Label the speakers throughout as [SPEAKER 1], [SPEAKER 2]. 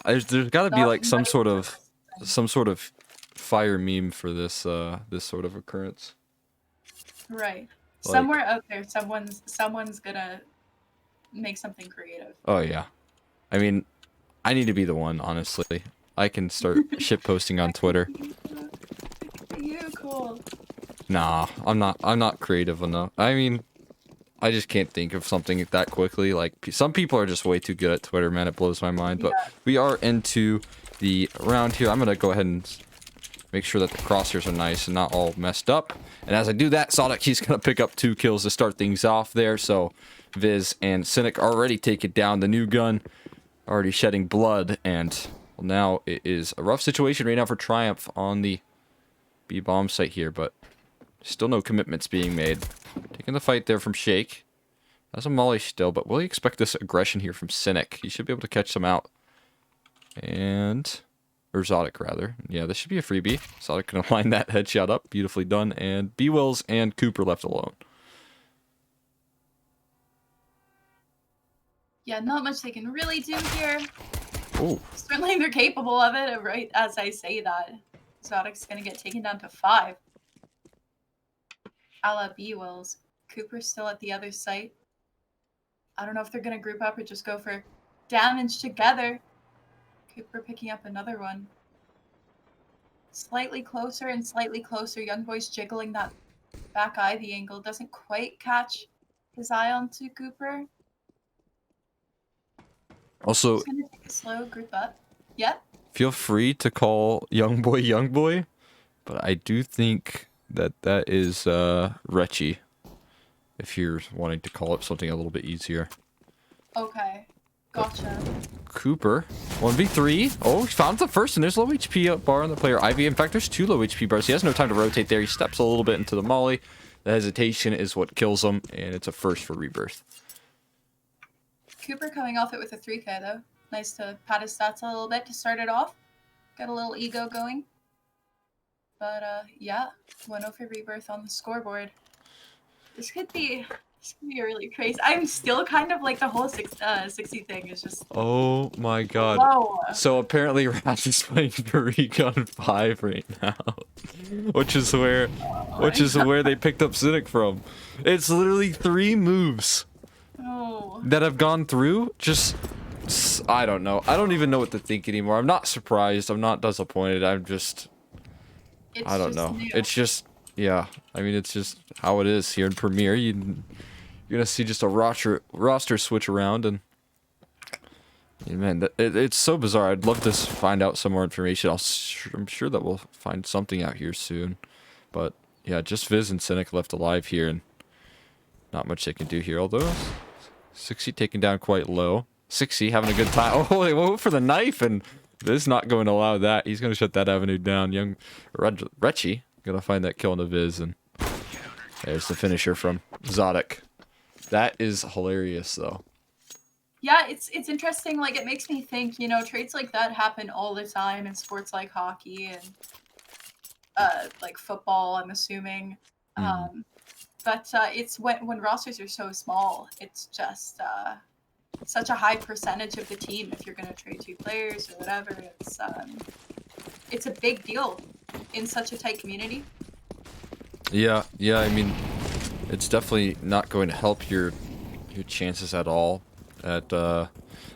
[SPEAKER 1] There's got to be
[SPEAKER 2] Not
[SPEAKER 1] like some
[SPEAKER 2] money
[SPEAKER 1] sort
[SPEAKER 2] for
[SPEAKER 1] of
[SPEAKER 2] this.
[SPEAKER 1] fire meme for this this sort of occurrence.
[SPEAKER 2] Right.
[SPEAKER 1] Like,
[SPEAKER 2] Somewhere out there, someone's gonna make something creative.
[SPEAKER 1] oh yeah. I mean, I need to be the one, honestly. I can start shit posting on Twitter.
[SPEAKER 2] You cool.
[SPEAKER 1] Nah, I'm not creative enough. I mean, I just can't think of something that quickly. Like, some people are just way too good at Twitter, man. It blows my mind. But
[SPEAKER 2] Yeah.
[SPEAKER 1] we are into the round here. I'm gonna go ahead and make sure that the crosshairs are nice and not all messed up. And as I do that, Sonic, he's gonna pick up 2 kills to start things off there. So Viz and Cynic already take it down. The new gun already shedding blood, and well, now it is a rough situation right now for Triumph on the B-bomb site here, but still no commitments being made. Taking the fight there from Shake. That's a molly still, but will he expect this aggression here from Cynic? He should be able to catch some out. And... or Zodic, rather. Yeah, this should be a freebie. Zodic can line that headshot up. Beautifully done. And B-Wills and Cooper left alone.
[SPEAKER 2] Yeah, not much they can really do here.
[SPEAKER 1] Oh.
[SPEAKER 2] Certainly they're capable of it, right as I say that. Zodic's gonna get taken down to 5. A la B-Wills. Cooper's still at the other site. I don't know if they're gonna group up or just go for damage together. Cooper picking up another one. Slightly closer and slightly closer. Young Boy's jiggling that back eye. The angle doesn't quite catch his eye onto Cooper.
[SPEAKER 1] Also,
[SPEAKER 2] He's gonna take a slow group up. Yep.
[SPEAKER 1] feel free to call Young Boy, but I do think that that is Retchy, if you're wanting to call it something a little bit easier.
[SPEAKER 2] Okay. Gotcha.
[SPEAKER 1] Cooper, 1v3. Oh, he found the first, and there's low HP bar on the player Ivy. In fact, there's 2 low HP bars. He has no time to rotate there. He steps a little bit into the molly. The hesitation is what kills him, and it's a first for Rebirth.
[SPEAKER 2] Cooper coming off it with a 3K though. Nice to pad his stats a little bit to start it off. Got a little ego going. But yeah, 1-0 for Rebirth on the scoreboard. This could be a really crazy. I'm still kind of like the whole 60 thing is just.
[SPEAKER 1] Oh my god.
[SPEAKER 2] Whoa.
[SPEAKER 1] So apparently Raz is playing Recon 5 right now. which is where they picked up Cynic from. It's literally 3 moves that have gone through. Just, I don't know. I don't even know what to think anymore. I'm not surprised. I'm not disappointed. I'm just, I don't know.
[SPEAKER 2] New.
[SPEAKER 1] It's just, yeah. I mean, it's just how it is here in Premiere. You're gonna see just a roster switch around, and yeah, man, it's so bizarre. I'd love to find out some more information. I'm sure that we'll find something out here soon. But yeah, just Viz and Cynic left alive here, and not much they can do here. Although 60 taken down quite low. 60 having a good time. Oh, they went for the knife, and Viz not going to allow that. He's going to shut that avenue down. Young Retchy gonna find that kill on the Viz, and there's the finisher from Zodic. That is hilarious, though.
[SPEAKER 2] Yeah, it's interesting. Like, it makes me think, you know, traits like that happen all the time in sports like hockey and like football, I'm assuming. But it's when rosters are so small, it's just such a high percentage of the team. If you're going to trade 2 players or whatever, it's a big deal in such a tight community. Yeah.
[SPEAKER 1] I mean, it's definitely not going to help your chances at all at a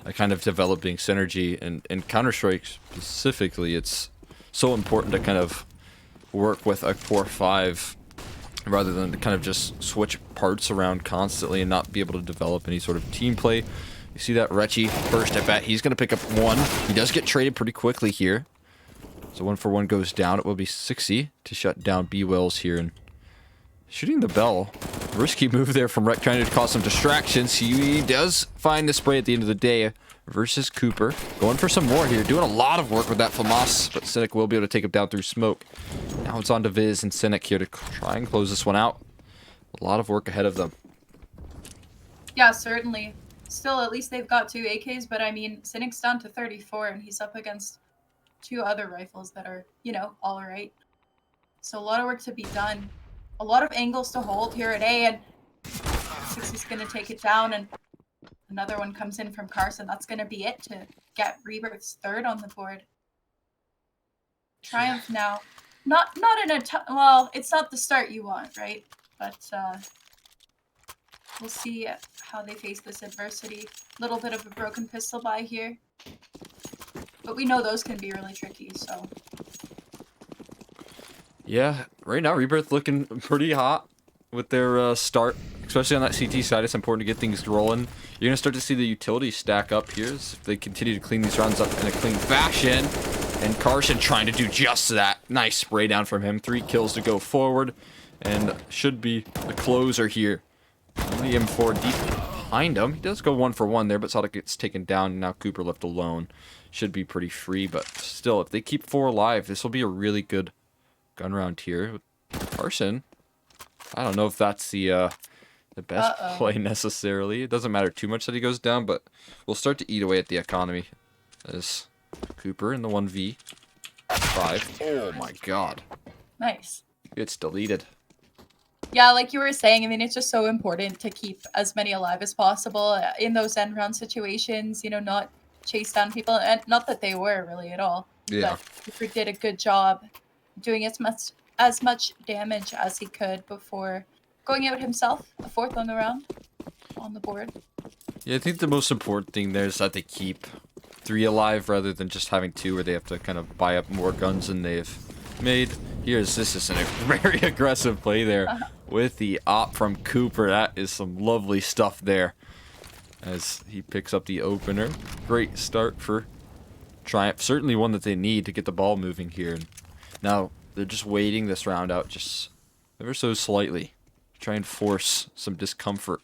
[SPEAKER 1] kind of developing synergy. And in Counter-Strike specifically, it's so important to kind of work with a 4-5 rather than to kind of just switch parts around constantly and not be able to develop any sort of team play. You see that Retchy first at bat. He's going to pick up 1. He does get traded pretty quickly here. So 1-for-1 goes down. It will be 60 to shut down B-Wills here. And shooting the bell. Risky move there from Rec, trying to cause some distractions. He does find the spray at the end of the day versus Cooper. Going for some more here. Doing a lot of work with that FAMAS, but Cynic will be able to take him down through smoke. Now it's on to Viz and Cynic here to try and close this one out. A lot of work ahead of them.
[SPEAKER 2] Yeah, certainly. Still, at least they've got 2 AKs, but I mean, Cynic's down to 34, and he's up against 2 other rifles that are, you know, all right. So a lot of work to be done. A lot of angles to hold here at A, and 60's going to take it down, and another one comes in from Carson. That's going to be it to get Rebirth's third on the board. Triumph now. Not in a well, it's not the start you want, right? But we'll see how they face this adversity. Little bit of a broken pistol buy here. But we know those can be really tricky, so.
[SPEAKER 1] Yeah, right now Rebirth looking pretty hot with their start, especially on that CT side. It's important to get things rolling. You're going to start to see the utilities stack up here if they continue to clean these runs up in a clean fashion. And Carson trying to do just that. Nice spray down from him. 3 kills to go forward. And should be the closer here. The M4 deep behind him. He does go 1 for 1 there, but Zodic gets taken down. Now Cooper left alone. Should be pretty free, but still, if they keep 4 alive, this will be a really good gun round here. Carson, I don't know if that's the best play necessarily. It doesn't matter too much that he goes down, but we'll start to eat away at the economy. As Cooper in the 1v5. Oh my god.
[SPEAKER 2] Nice.
[SPEAKER 1] It's deleted.
[SPEAKER 2] Yeah, like you were saying, I mean, it's just so important to keep as many alive as possible in those end round situations, you know, not chase down people. And not that they were really at all.
[SPEAKER 1] Yeah.
[SPEAKER 2] But Cooper did a good job doing as much damage as he could before going out himself, a 4th on the round, on the board.
[SPEAKER 1] Yeah, I think the most important thing there is that they keep 3 alive rather than just having 2 where they have to kind of buy up more guns than they've made. This is a very aggressive play there with the op from Cooper. That is some lovely stuff there as he picks up the opener. Great start for Triumph. Certainly one that they need to get the ball moving here. Now, they're just waiting this round out just ever so slightly to try and force some discomfort.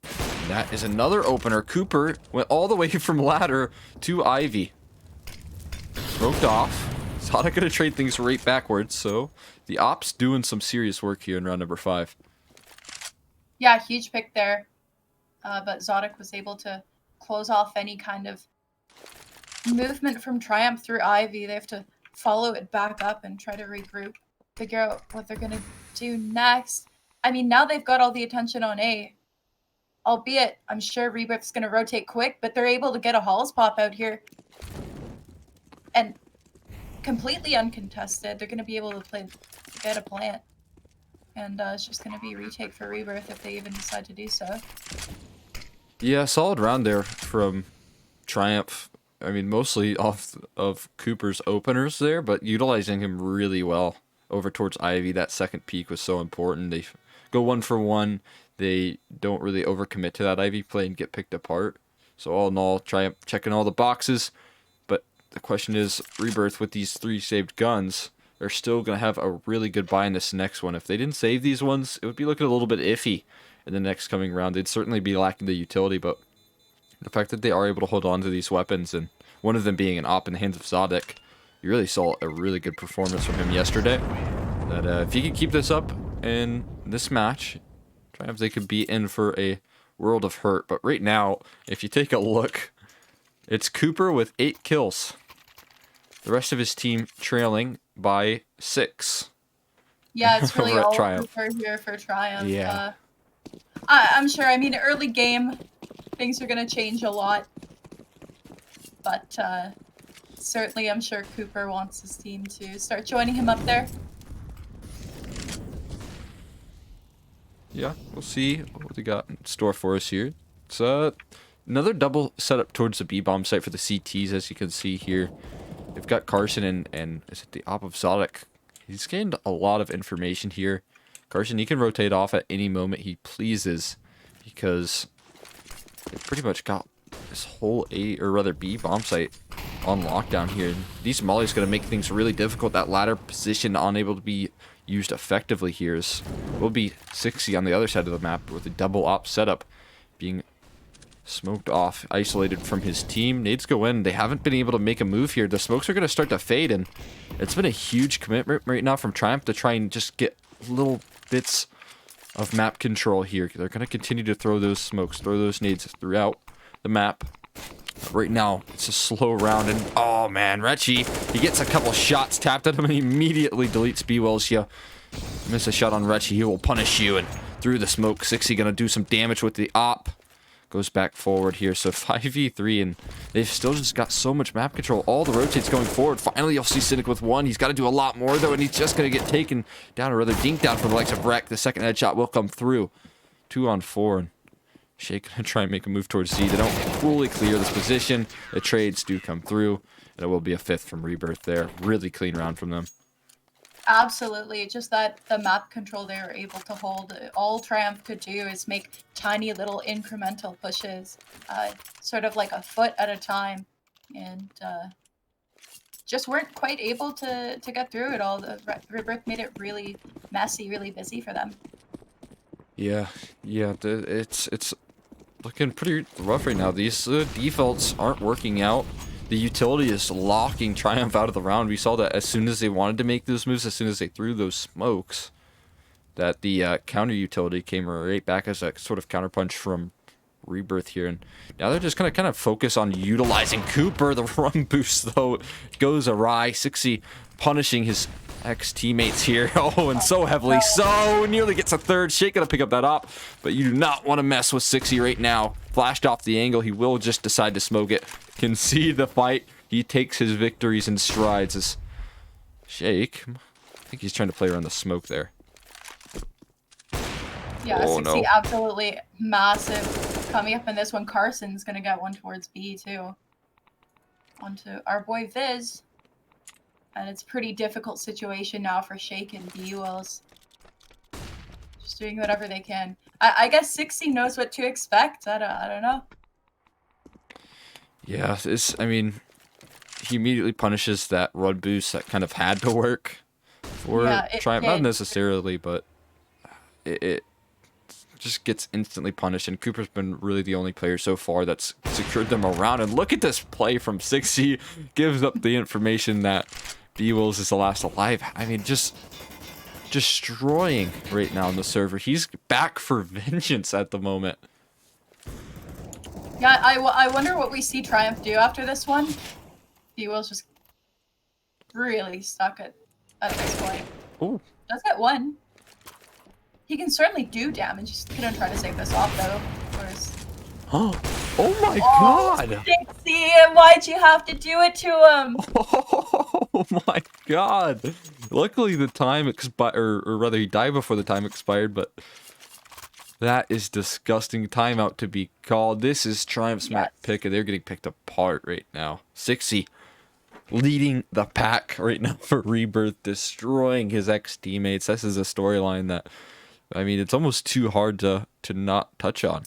[SPEAKER 1] And that is another opener. Cooper went all the way from ladder to Ivy. Smoked off. Zodic gonna trade things right backwards, so the op's doing some serious work here in round number 5.
[SPEAKER 2] Yeah, huge pick there. But Zodic was able to close off any kind of movement from Triumph through Ivy. They have to follow it back up and try to regroup, figure out what they're going to do next. I mean, now they've got all the attention on A. Albeit, I'm sure Rebirth's going to rotate quick, but they're able to get a Halls pop out here. And completely uncontested. They're going to be able to get a plant. And it's just going to be retake for Rebirth if they even decide to do so.
[SPEAKER 1] Yeah, solid round there from Triumph. I mean, mostly off of Cooper's openers there, but utilizing him really well over towards Ivy. That second peek was so important. They go 1 for 1. They don't really overcommit to that Ivy play and get picked apart. So all in all, Triumph checking all the boxes. But the question is, Rebirth with these 3 saved guns, they're still going to have a really good buy in this next one. If they didn't save these ones, it would be looking a little bit iffy in the next coming round. They'd certainly be lacking the utility, but the fact that they are able to hold on to these weapons, and one of them being an op in the hands of Zodic, you really saw a really good performance from him yesterday. That if he could keep this up in this match, Triumph, they could be in for a world of hurt. But right now, if you take a look, it's Cooper with 8 kills. The rest of his team trailing by 6.
[SPEAKER 2] Yeah, it's really all
[SPEAKER 1] Triumph.
[SPEAKER 2] Cooper here for Triumph.
[SPEAKER 1] Yeah.
[SPEAKER 2] I'm sure, I mean, early game, things are going to change a lot. But certainly, I'm sure Cooper wants his team to start joining him up there.
[SPEAKER 1] Yeah, we'll see what they got in store for us here. It's another double setup towards the B-bomb site for the CTs, as you can see here. They've got Carson and is it the op of Zodic? He's gained a lot of information here. Carson, he can rotate off at any moment he pleases because they pretty much got this whole A, or rather B bomb site on lockdown here. These mollies going to make things really difficult. That ladder position unable to be used effectively here will be 60 on the other side of the map with a double op setup being smoked off, isolated from his team. Nades go in. They haven't been able to make a move here. The smokes are going to start to fade, and it's been a huge commitment right now from Triumph to try and just get little bits of map control here. They're going to continue to throw those smokes, throw those nades throughout the map. Right now, it's a slow round, and oh man, Retchie, he gets a couple shots tapped at him, and he immediately deletes B-Wells. You miss a shot on Retchie, he will punish you, and through the smoke, 60 gonna do some damage with the op. goes back forward here. So 5v3, and they've still just got so much map control. All the rotates going forward. Finally, you'll see Cynic with one. He's got to do a lot more, though, and he's just going to get taken down, or rather dinked down from the likes of Wreck. The second headshot will come through. 2-on-4, and Shake going to try and make a move towards Z. They don't fully clear this position. The trades do come through, and it will be a 5th from Rebirth there. Really clean round from them.
[SPEAKER 2] Absolutely. Just that the map control they were able to hold. All Triumph could do is make tiny little incremental pushes, sort of like a foot at a time, and just weren't quite able to get through it all. The Rebirth made it really messy, really busy for them.
[SPEAKER 1] Yeah, it's looking pretty rough right now. These defaults aren't working out. The utility is locking Triumph out of the round. We saw that as soon as they wanted to make those moves, as soon as they threw those smokes, that the counter utility came right back as a sort of counterpunch from Rebirth here. And now they're just going to kind of focus on utilizing Cooper. The run boost, though, goes awry. 6e punishing his ex-teammates here. Oh, and so heavily. So nearly gets a 3rd. Shake going to pick up that op, but you do not want to mess with 6e right now. Flashed off the angle. He will just decide to smoke it. Concede the fight. He takes his victories in strides as Shake, I think he's trying to play around the smoke there.
[SPEAKER 2] Yeah,
[SPEAKER 1] oh,
[SPEAKER 2] 6e
[SPEAKER 1] no.
[SPEAKER 2] absolutely massive coming up in this one. Carson's going to get one towards B too. Onto our boy Viz. And it's a pretty difficult situation now for Shake and B-Wills. Just doing whatever they can. I guess 6e knows what to expect. I don't know.
[SPEAKER 1] Yeah, I mean, he immediately punishes that run boost that kind of had to work for Triumph. Not necessarily, but it just gets instantly punished. And Cooper's been really the only player so far that's secured them around. And look at this play from 6e. Gives up the information that B-Wills is the last alive. I mean, just destroying right now on the server. He's back for vengeance at the moment.
[SPEAKER 2] Yeah, I wonder what we see Triumph do after this one. B-Will's just really stuck at this point.
[SPEAKER 1] Ooh.
[SPEAKER 2] Does get one. He can certainly do damage. He's gonna try to save this off, though, of course.
[SPEAKER 1] Oh my god!
[SPEAKER 2] 6e, why'd you have to do it to him?
[SPEAKER 1] Oh my god! Luckily the time expired, or rather he died before the time expired, but that is disgusting. Timeout to be called. This is Triumph's map pick, and they're getting picked apart right now. 6e leading the pack right now for Rebirth, destroying his ex-teammates. This is a storyline that, I mean, it's almost too hard to not touch on.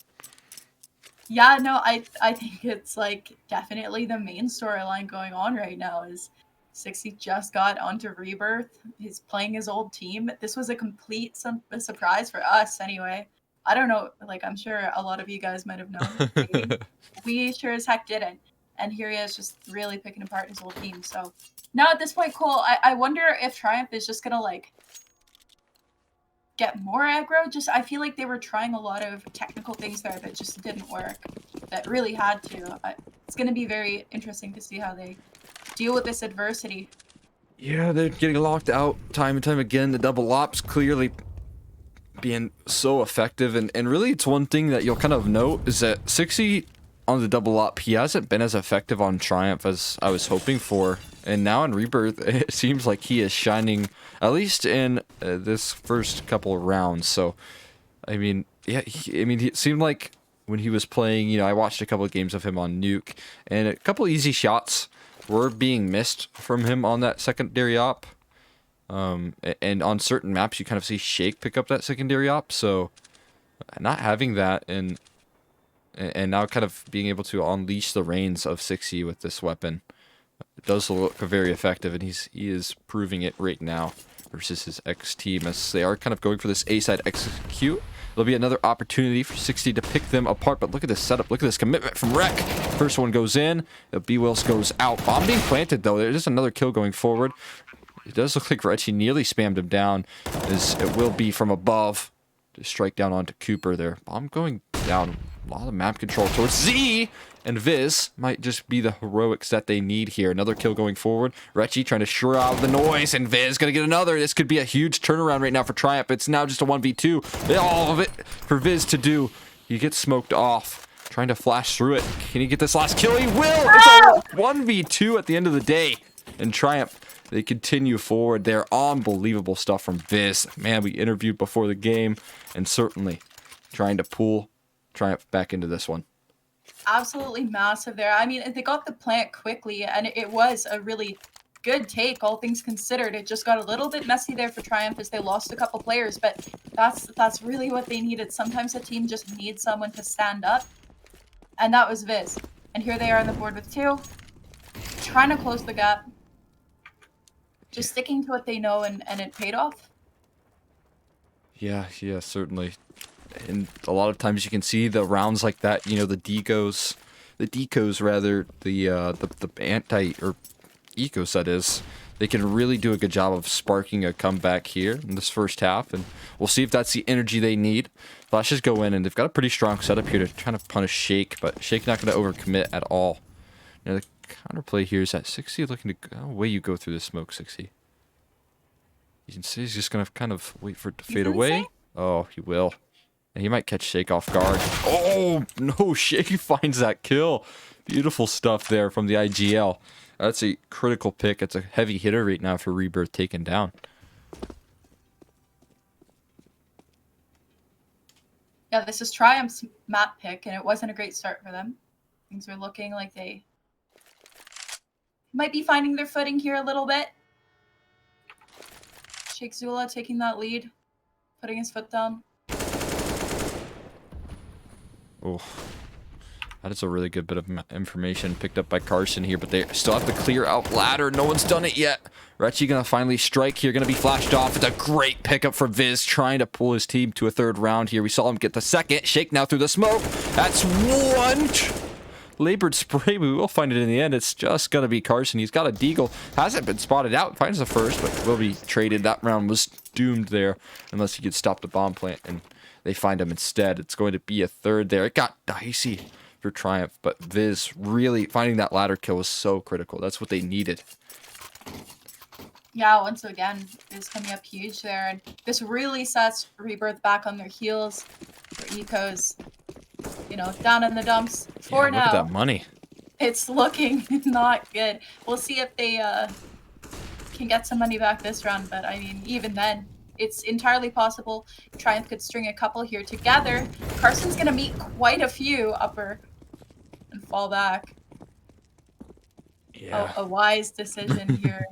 [SPEAKER 2] Yeah, no, I think it's like definitely the main storyline going on right now is 6e just got onto Rebirth. He's playing his old team. This was a complete surprise for us anyway. I don't know, like I'm sure a lot of you guys might have known. Maybe. We sure as heck didn't. And here he is just really picking apart his old team. So now at this point, Cole, I wonder if Triumph is just gonna like get more aggro. I feel like they were trying a lot of technical things there that just didn't work, that really had to. It's going to be very interesting to see how they deal with this adversity.
[SPEAKER 1] Yeah, they're getting locked out time and time again. The double ops clearly being so effective, and really it's one thing that you'll kind of note is that 6e on the double op, he hasn't been as effective on Triumph as I was hoping for. And now in Rebirth, it seems like he is shining, at least in this first couple of rounds. So, I mean, yeah, it seemed like when he was playing, you know, I watched a couple of games of him on Nuke, and a couple easy shots were being missed from him on that secondary op. And on certain maps, you kind of see Shake pick up that secondary op. So, not having that and now kind of being able to unleash the reins of 6e with this weapon. It does look very effective, and he is proving it right now versus his ex-team as they are kind of going for this A-side execute. There'll be another opportunity for 6e to pick them apart, but look at this setup. Look at this commitment from Wreck. First one goes in. The B-Wills goes out. Bomb being planted, though. There's another kill going forward. It does look like Reggie nearly spammed him down, as it will be from above to strike down onto Cooper there. Bomb going down. A lot of map control towards Z, and Viz might just be the heroics that they need here. Another kill going forward. Reggie trying to shroud the noise, and Viz gonna get another. This could be a huge turnaround right now for Triumph. It's now just a 1v2. All of it for Viz to do. He gets smoked off. trying to flash through it. Can he get this last kill? He will! It's a 1v2 at the end of the day. And Triumph, they continue forward. They're unbelievable stuff from Viz. Man, we interviewed before the game, and certainly trying to pull Triumph back into this one.
[SPEAKER 2] Absolutely massive there. I mean, they got the plant quickly, and it was a really good take, all things considered. It just got a little bit messy there for Triumph as they lost a couple players, but that's really what they needed. Sometimes a team just needs someone to stand up, and that was Viz. And here they are on the board with 2, trying to close the gap, just sticking to what they know, and it paid off.
[SPEAKER 1] Yeah, certainly. And a lot of times you can see the rounds like that, you know, the decos rather, the anti or ecos that is, they can really do a good job of sparking a comeback here in this first half, and we'll see if that's the energy they need. Flashes go in, and they've got a pretty strong setup here to try to punish Shake, but Shake not going to overcommit at all. Now the counterplay here is that 60 looking to go away. You go through the smoke, 60. You can see he's just going to kind of wait for it to fade away. Oh, he will. And he might catch Shake off guard. Oh, no, Shake finds that kill. Beautiful stuff there from the IGL. That's a critical pick. It's a heavy hitter right now for Rebirth taken down.
[SPEAKER 2] Yeah, this is Triumph's map pick, and it wasn't a great start for them. Things are looking like they might be finding their footing here a little bit. Shake Zula taking that lead, putting his foot down.
[SPEAKER 1] Oh, that is a really good bit of information picked up by Carson here, but they still have to clear out ladder. No one's done it yet. Retchie gonna finally strike here, gonna be flashed off. It's a great pickup for Viz, trying to pull his team to a 3rd round here. We saw him get the 2nd. Shake now through the smoke. That's 1 labored spray. We will find it in the end. It's just gonna be Carson. He's got a deagle. Hasn't been spotted out. Finds the 1st, but will be traded. That round was doomed there unless he could stop the bomb plant, and they find him instead. It's going to be a 3rd there. It got dicey for Triumph, but Viz really finding that ladder kill was so critical. That's what they needed.
[SPEAKER 2] Yeah, once again, Viz coming up huge there, and this really sets Rebirth back on their heels. For ecos, you know, down in the dumps for now.
[SPEAKER 1] Look at that money.
[SPEAKER 2] It's looking not good. We'll see if they can get some money back this round, but I mean, even then, it's entirely possible Triumph could string a couple here together. Carson's going to meet quite a few upper and fall back.
[SPEAKER 1] Yeah.
[SPEAKER 2] A wise decision here.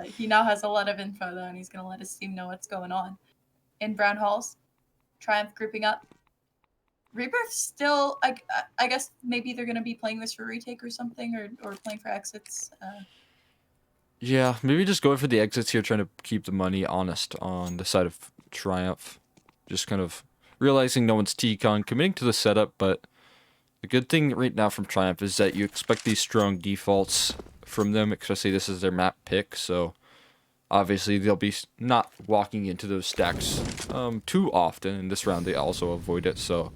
[SPEAKER 2] He now has a lot of info, though, and he's going to let his team know what's going on. In Brown Halls, Triumph grouping up. Rebirth still, I guess maybe they're going to be playing this for retake or something, or playing for exits.
[SPEAKER 1] Yeah, maybe just going for the exits here, trying to keep the money honest on the side of Triumph. Just kind of realizing no one's T-Con, committing to the setup, but the good thing right now from Triumph is that you expect these strong defaults from them, especially this is their map pick, so obviously they'll be not walking into those stacks too often. In this round they also avoid it, so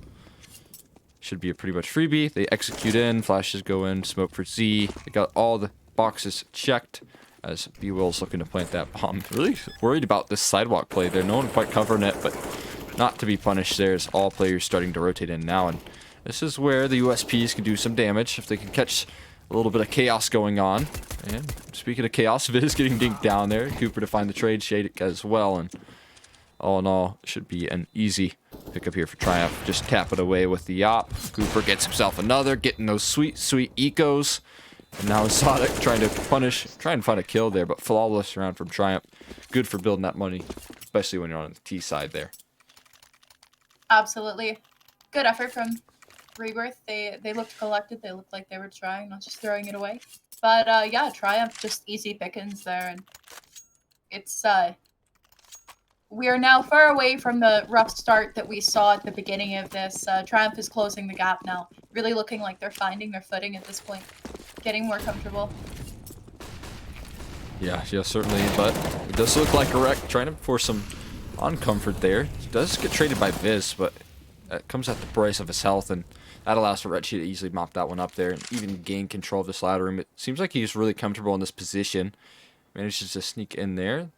[SPEAKER 1] should be a pretty much freebie. They execute in, flashes go in, smoke for Z. They got all the boxes checked as B-Will's looking to plant that bomb. Really worried about this sidewalk play there. No one quite covering it, but not to be punished there as all players starting to rotate in now. And this is where the USPs can do some damage if they can catch a little bit of chaos going on. And speaking of chaos, Viz getting dinked down there. Cooper to find the trade shade as well. And all in all, it should be an easy pickup here for Triumph. Just tap it away with the op. Cooper gets himself another, getting those sweet, sweet ecos. And now Exotic trying to punish, trying to find a kill there, but flawless round from Triumph. Good for building that money, especially when you're on the T side there.
[SPEAKER 2] Absolutely. Good effort from Rebirth. They looked collected. They looked like they were trying, not just throwing it away. But yeah, Triumph just easy pickings there, and it's we are now far away from the rough start that we saw at the beginning of this. Triumph is closing the gap now, really looking like they're finding their footing at this point, getting more comfortable.
[SPEAKER 1] Yeah, certainly, but it does look like a wreck, trying to force some uncomfort there. He does get traded by Viz, but it comes at the price of his health, and that allows for Retchie to easily mop that one up there and even gain control of this ladder room. It seems like he's really comfortable in this position. Manages to sneak in there.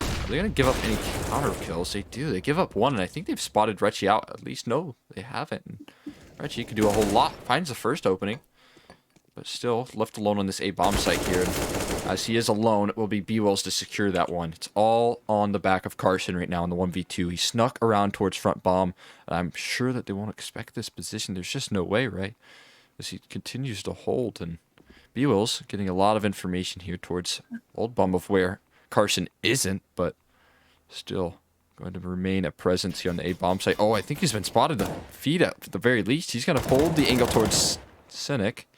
[SPEAKER 1] Are they going to give up any counter kills? They do. They give up one, and I think they've spotted Retchie out. At least, no, they haven't. Reggie could do a whole lot. Finds the first opening. But still, left alone on this A bomb site here. And as he is alone, it will be B-Wills to secure that one. It's all on the back of Carson right now in the 1v2. He snuck around towards front bomb. And I'm sure that they won't expect this position. There's just no way, right? As he continues to hold. And B-Wills getting a lot of information here towards old bomb of where Carson isn't. But still going to remain a presence here on the A bomb site. Oh, I think he's been spotted to feed at the very least. He's going to hold the angle towards Cynic.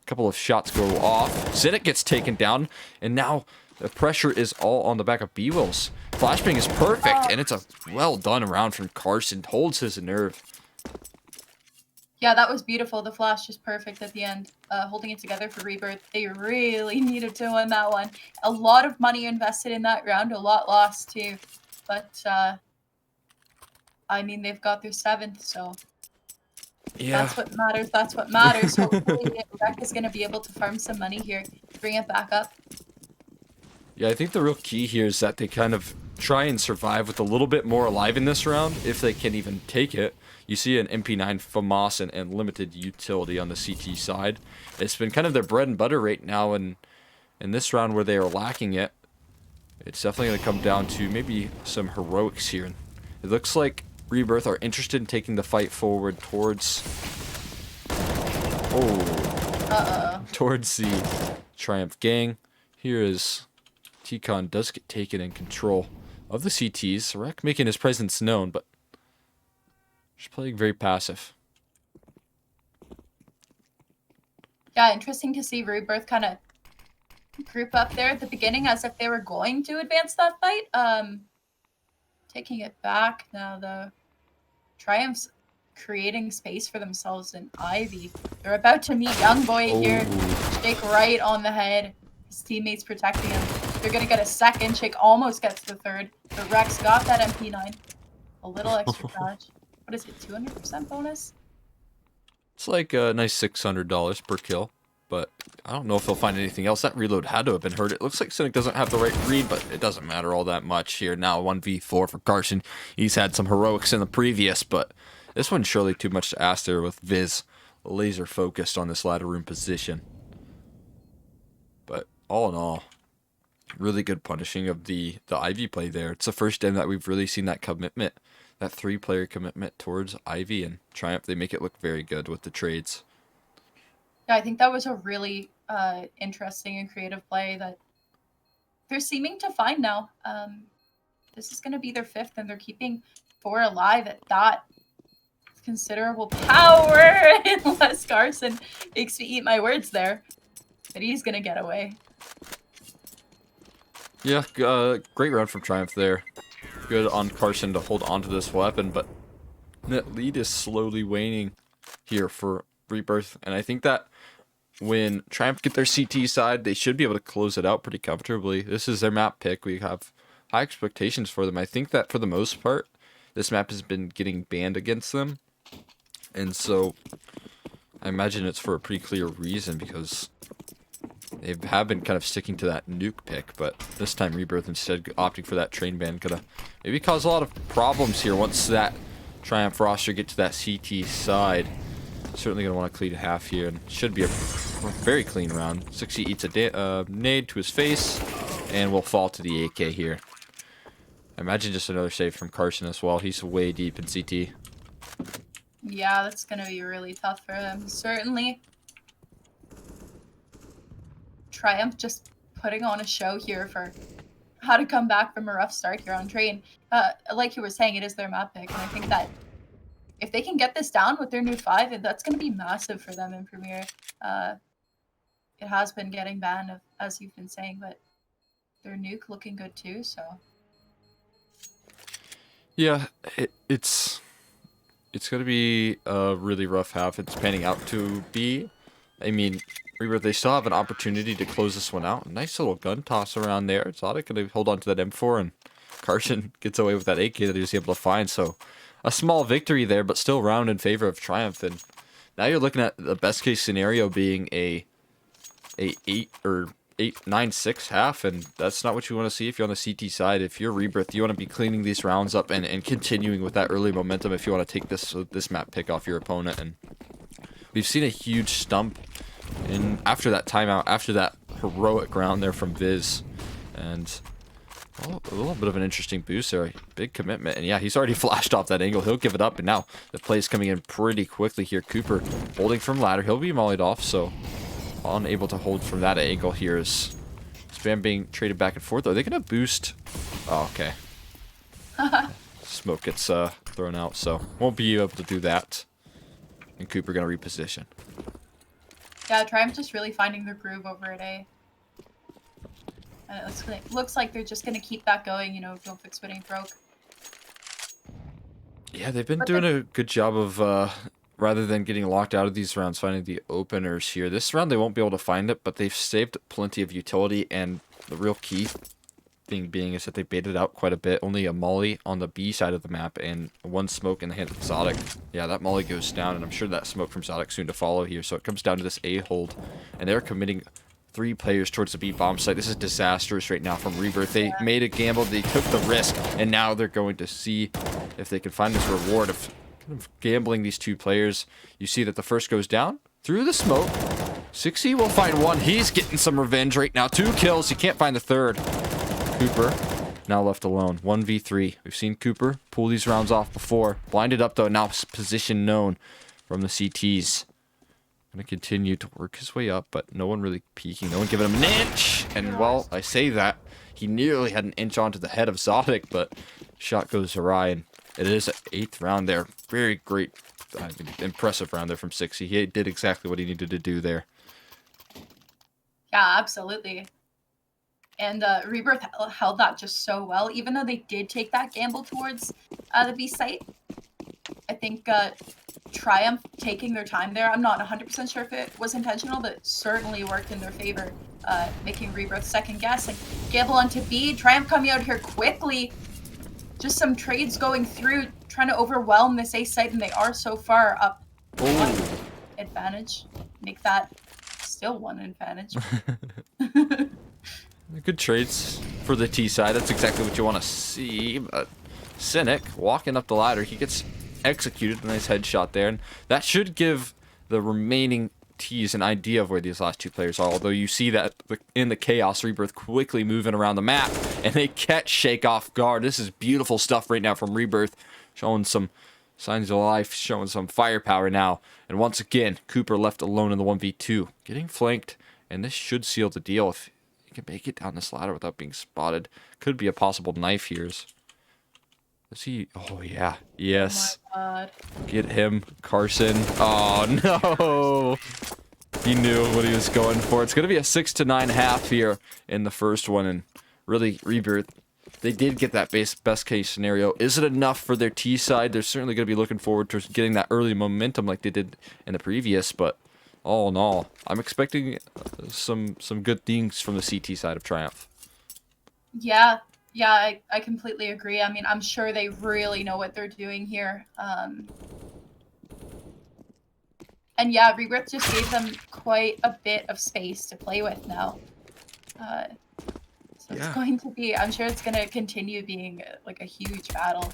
[SPEAKER 1] A couple of shots go off. Cynic gets taken down, and now the pressure is all on the back of B-Wills. Flashbang is perfect, and it's a well done round from Carson. Holds his nerve.
[SPEAKER 2] Yeah, that was beautiful. The flash is perfect at the end. Holding it together for Rebirth. They really needed to win that one. A lot of money invested in that round, a lot lost too. But, I mean, they've got their 7th, so...
[SPEAKER 1] Yeah.
[SPEAKER 2] That's what matters. That's what matters. Hopefully, Rec is going to be able to farm some money here, bring it back up.
[SPEAKER 1] Yeah, I think the real key here is that they kind of try and survive with a little bit more alive in this round, if they can even take it. You see an MP9 FAMAS and limited utility on the CT side. It's been kind of their bread and butter right now, and in this round where they are lacking it, it's definitely going to come down to maybe some heroics here. It looks like Rebirth are interested in taking the fight forward towards... towards the Triumph gang. Here is T-Con does get taken in control of the CTs. Rec making his presence known, but just playing very passive.
[SPEAKER 2] Yeah, interesting to see Rebirth kind of group up there at the beginning as if they were going to advance that fight. Taking it back now, though. Triumph's creating space for themselves in Ivy. They're about to meet Young Boy here. Shake right on the head. His teammates protecting him. They're going to get a second. Shake almost gets the third. But Rex got that MP9. A little extra cash. What is it, 200% bonus?
[SPEAKER 1] It's like a nice $600 per kill. But I don't know if he'll find anything else. That reload had to have been hurt. It looks like Cynic doesn't have the right read, but it doesn't matter all that much here. Now 1v4 for Carson. He's had some heroics in the previous, but this one's surely too much to ask there with Viz laser focused on this ladder room position. But all in all, really good punishing of the Ivy play there. It's the first time that we've really seen that commitment, that 3-player commitment towards Ivy, and Triumph, they make it look very good with the trades.
[SPEAKER 2] Yeah, I think that was a really interesting and creative play that they're seeming to find now. This is going to be their 5th, and they're keeping 4 alive at that considerable power. Unless Carson makes me eat my words there. But he's going to get away.
[SPEAKER 1] Yeah, great round from Triumph there. Good on Carson to hold on to this weapon, but that lead is slowly waning here for Rebirth, and I think that when Triumph get their CT side, they should be able to close it out pretty comfortably. This is their map pick. We have high expectations for them. I think that for the most part, this map has been getting banned against them, and so I imagine it's for a pretty clear reason, because they have been kind of sticking to that nuke pick, but this time Rebirth instead opting for that train ban could have maybe caused a lot of problems here once that Triumph roster get to that CT side. Certainly going to want to clean half here, and should be a very clean round. 60 eats a nade to his face, and will fall to the AK here. I imagine just another save from Carson as well. He's way deep in CT.
[SPEAKER 2] Yeah, that's going to be really tough for him. Certainly. Triumph just putting on a show here for how to come back from a rough start here on train. Like you were saying, it is their map pick, and I think that if they can get this down with their new 5, that's going to be massive for them in Premier. It has been getting banned, as you've been saying, but their nuke looking good too, so.
[SPEAKER 1] Yeah, it's going to be a really rough half. It's panning out to be. I mean, Rebirth, they still have an opportunity to close this one out. Nice little gun toss around there. It's Exotic going to hold on to that M4, and Carson gets away with that AK that he was able to find, so a small victory there, but still round in favor of Triumph. And now you're looking at the best case scenario being a 8 or 8-9-6 half, and that's not what you want to see if you're on the CT side. If you're Rebirth, you want to be cleaning these rounds up and continuing with that early momentum if you want to take this map pick off your opponent. And we've seen a huge stump in after that timeout, after that heroic round there from Viz, and a little bit of an interesting boost there. Big commitment. And yeah, he's already flashed off that angle. He'll give it up. And now the play's coming in pretty quickly here. Cooper holding from ladder. He'll be mollied off. So unable to hold from that angle here is Spam being traded back and forth. Are they going to boost? Oh, okay. Smoke gets thrown out. So won't be able to do that. And Cooper going to reposition.
[SPEAKER 2] Yeah, Triumph just really finding their groove over at A. And it looks like they're just going to keep that going, you know, don't fix what ain't broke.
[SPEAKER 1] Yeah, they've been doing a good job of, rather than getting locked out of these rounds, finding the openers here. This round they won't be able to find it, but they've saved plenty of utility, and the real key thing being is that they baited out quite a bit. Only a molly on the B side of the map, and one smoke in the hands of Zodic. Yeah, that molly goes down, and I'm sure that smoke from Zodic soon to follow here, so it comes down to this A hold, and they're committing 3 players towards the B bomb site. This is disastrous right now from Rebirth. They made a gamble, they took the risk, and now they're going to see if they can find this reward of kind of gambling these 2 players. You see that the first goes down through the smoke. 6E will find one. He's getting some revenge right now. 2 kills. He can't find the third. Cooper now left alone. 1v3. We've seen Cooper pull these rounds off before. Blinded up though. Now position known from the CTs. Gonna continue to work his way up, but no one really peeking. No one giving him an inch. And well, I say that, he nearly had an inch onto the head of Zodic, but shot goes awry, and it is an 8th round there. Very great, impressive round there from 6E. He did exactly what he needed to do there.
[SPEAKER 2] Yeah, absolutely. And Rebirth held that just so well, even though they did take that gamble towards the B site. I think Triumph taking their time there, I'm not 100% sure if it was intentional, but it certainly worked in their favor, making Rebirth second guess and gamble onto B. Triumph coming out here quickly. Just some trades going through, trying to overwhelm this A site, and they are so far up 1 advantage. Make that still 1 advantage.
[SPEAKER 1] Good trades for the T side. That's exactly what you want to see. But Cynic walking up the ladder, he gets executed. A nice headshot there, and that should give the remaining T's an idea of where these last 2 players are. Although you see that in the chaos, Rebirth quickly moving around the map, and they catch Shake off guard. This is beautiful stuff right now from Rebirth, showing some signs of life, showing some firepower now. And once again, Cooper left alone in the 1v2, getting flanked, and this should seal the deal if he can make it down this ladder without being spotted. Could be a possible knife here. Is he? Oh, yeah. Yes.
[SPEAKER 2] Oh my God.
[SPEAKER 1] Get him, Carson. Oh, no. He knew what he was going for. It's going to be a 6-9 half here in the first one. And really, Rebirth, they did get that best case scenario. Is it enough for their T side? They're certainly going to be looking forward to getting that early momentum like they did in the previous. But all in all, I'm expecting some good things from the CT side of Triumph.
[SPEAKER 2] Yeah. Yeah, I completely agree. I mean, I'm sure they really know what they're doing here. And yeah, Rebirth just gave them quite a bit of space to play with now. So it's going to be, I'm sure it's going to continue being like a huge battle.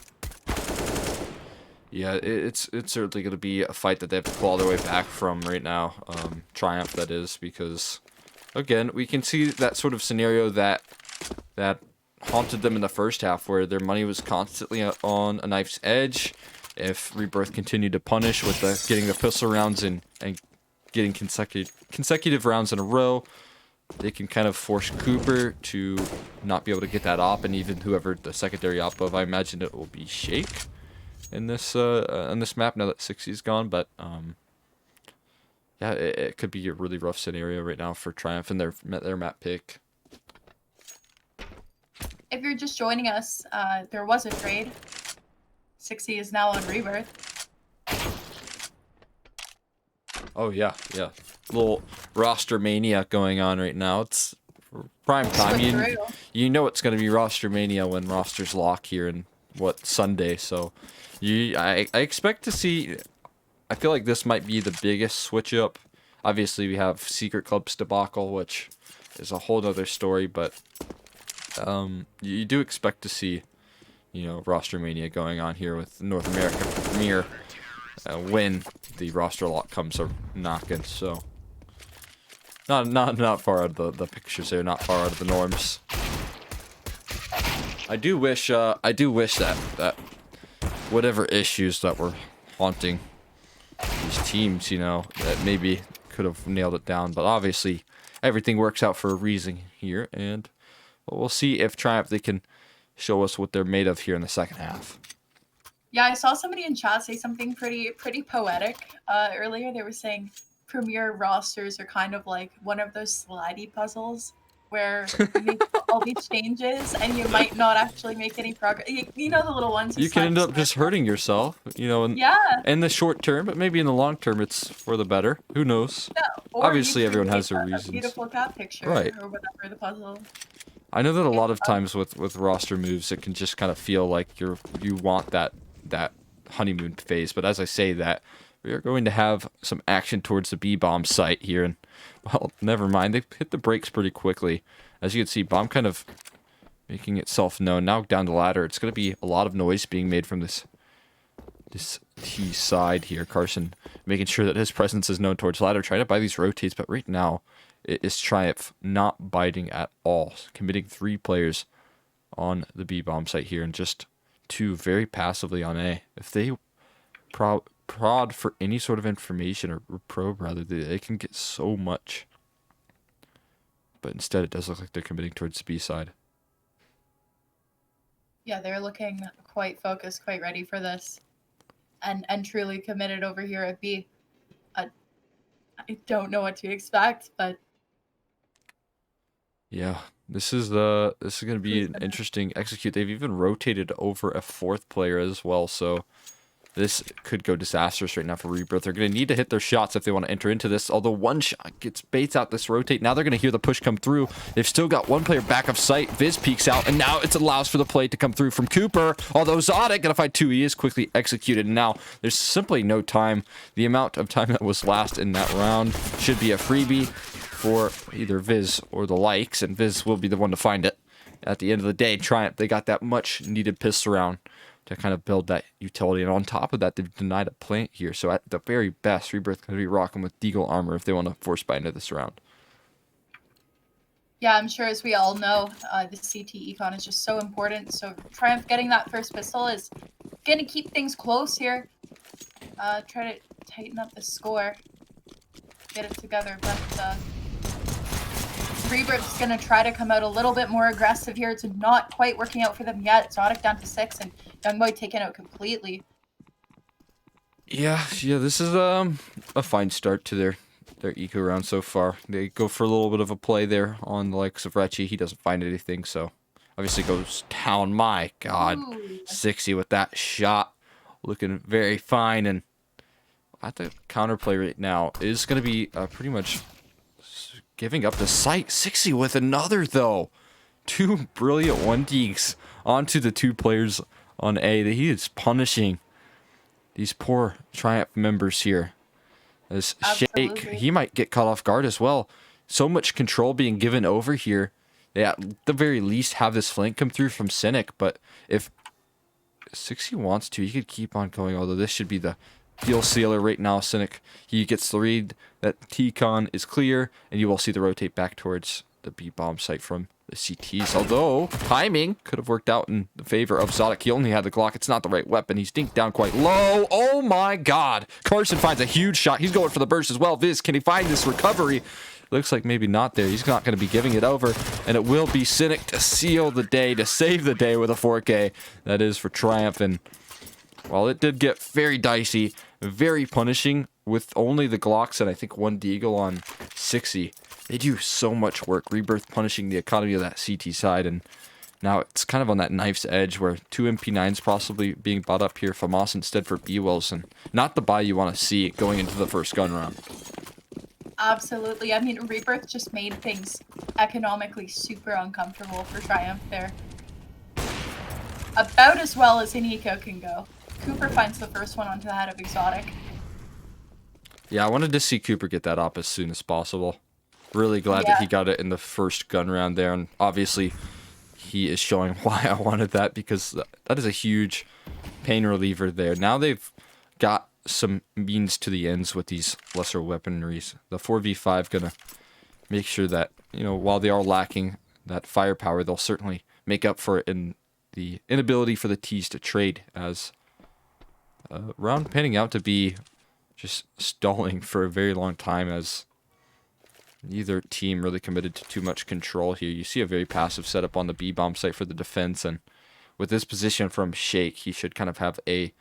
[SPEAKER 1] Yeah, it's certainly going to be a fight that they have to claw their way back from right now. Triumph, that is, because, again, we can see that sort of scenario that haunted them in the first half, where their money was constantly on a knife's edge. If Rebirth continued to punish with getting the pistol rounds and getting consecutive rounds in a row, they can kind of force Cooper to not be able to get that op, and even whoever the secondary op of, I imagine it will be Shake in this on this map now that 60's gone. But yeah, it could be a really rough scenario right now for Triumph and their map pick.
[SPEAKER 2] If you're just joining us, there was a trade. 60 is now on Rebirth.
[SPEAKER 1] Oh, yeah. Little roster mania going on right now. It's prime time. You know it's going to be roster mania when rosters lock here in, Sunday. So I expect to see... I feel like this might be the biggest switch up. Obviously, we have Secret Club's debacle, which is a whole other story, but you do expect to see, roster mania going on here with North America Premier when the roster lock comes a knocking. So not far out of the pictures there, not far out of the norms. I do wish that whatever issues that were haunting these teams, that maybe could have nailed it down, but obviously everything works out for a reason here, and we'll see if Triumph, they can show us what they're made of here in the second half.
[SPEAKER 2] Yeah, I saw somebody in chat say something pretty poetic earlier. They were saying Premier rosters are kind of like one of those slidey puzzles where you make all these changes and you might not actually make any progress. You know the little ones.
[SPEAKER 1] You can end up just hurting yourself, in the short term, but maybe in the long term it's for the better. Who knows?
[SPEAKER 2] Yeah, or
[SPEAKER 1] obviously everyone has their reasons.
[SPEAKER 2] Beautiful cat picture,
[SPEAKER 1] right?
[SPEAKER 2] Or whatever the puzzle.
[SPEAKER 1] I know that a lot of times with roster moves, it can just kind of feel like you want that honeymoon phase. But as I say that, we are going to have some action towards the B-bomb site here, and well, never mind. They hit the brakes pretty quickly. As you can see, bomb kind of making itself known. Now down the ladder, it's going to be a lot of noise being made from this T side here. Carson making sure that his presence is known towards ladder, trying to buy these rotates, but right now it is Triumph not biting at all, committing 3 players on the B-bomb site here, and just 2 very passively on A. If they prod for any sort of information, or probe rather, they can get so much. But instead it does look like they're committing towards the B side.
[SPEAKER 2] Yeah, they're looking quite focused, quite ready for this. And truly committed over here at B. I don't know what to expect, but
[SPEAKER 1] yeah, this is going to be an interesting execute. They've even rotated over a 4th player as well, so this could go disastrous right now for Rebirth. They're going to need to hit their shots if they want to enter into this, although one shot baits out this rotate. Now they're going to hear the push come through. They've still got 1 player back of sight. Viz peeks out, and now it allows for the play to come through from Cooper, although Zodic going to find 2. He is quickly executed, and now there's simply no time. The amount of time that was last in that round should be a freebie for either Viz or the likes, and Viz will be the one to find it. At the end of the day, Triumph, they got that much needed pistol round to kind of build that utility, and on top of that, they've denied a plant here, so at the very best, Rebirth going to be rocking with Deagle armor if they want to force buy into this round.
[SPEAKER 2] Yeah, I'm sure, as we all know, the CT econ is just so important, so Triumph getting that first pistol is going to keep things close here. Try to tighten up the score, get it together, but Rebirth's going to try to come out a little bit more aggressive here. It's not quite working out for them yet. Zodic down to 6, and Youngboy taken out completely.
[SPEAKER 1] Yeah, this is a fine start to their eco round so far. They go for a little bit of a play there on the likes of Rechi. He doesn't find anything, so obviously goes down. My God, ooh. 60 with that shot, looking very fine, and at the counterplay right now is going to be pretty much giving up the site. 60 with another, though. 2 brilliant 1-deeks onto the 2 players on A. He is punishing these poor Triumph members here. As Shake, he might get caught off guard as well. So much control being given over here. They at the very least have this flank come through from Cynic, but if 60 wants to, he could keep on going, although this should be the deal sealer right now. Cynic, he gets the read that T-Con is clear, and you will see the rotate back towards the B-bomb site from the CTs, although timing could have worked out in the favor of Zodic. He only had the Glock. It's not the right weapon. He's dinked down quite low. Oh my God. Carson finds a huge shot. He's going for the burst as well. Viz, can he find this recovery? Looks like maybe not there. He's not going to be giving it over, and it will be Cynic to seal the day, to save the day with a 4K. That is for Triumph, and while it did get very dicey, very punishing with only the Glocks and I think 1 Deagle on 60. They do so much work. Rebirth punishing the economy of that CT side, and now it's kind of on that knife's edge where 2 MP9s possibly being bought up here. FAMAS instead for B-Wells, and not the buy you want to see going into the first gun round.
[SPEAKER 2] Absolutely. I mean, Rebirth just made things economically super uncomfortable for Triumph there. About as well as an eco can go. Cooper finds the first one onto the head of Exotic.
[SPEAKER 1] Yeah, I wanted to see Cooper get that up as soon as possible. Really glad that
[SPEAKER 2] Yeah.
[SPEAKER 1] he got it in the first gun round there, and obviously he is showing why I wanted that, because that is a huge pain reliever there. Now they've got some means to the ends with these lesser weaponries. The 4v5 gonna make sure that, you know, while they are lacking that firepower, they'll certainly make up for it in the inability for the T's to trade, as round panning out to be just stalling for a very long time, as neither team really committed to too much control here. You see a very passive setup on the B bomb site for the defense, and with this position from Shake, he should kind of have a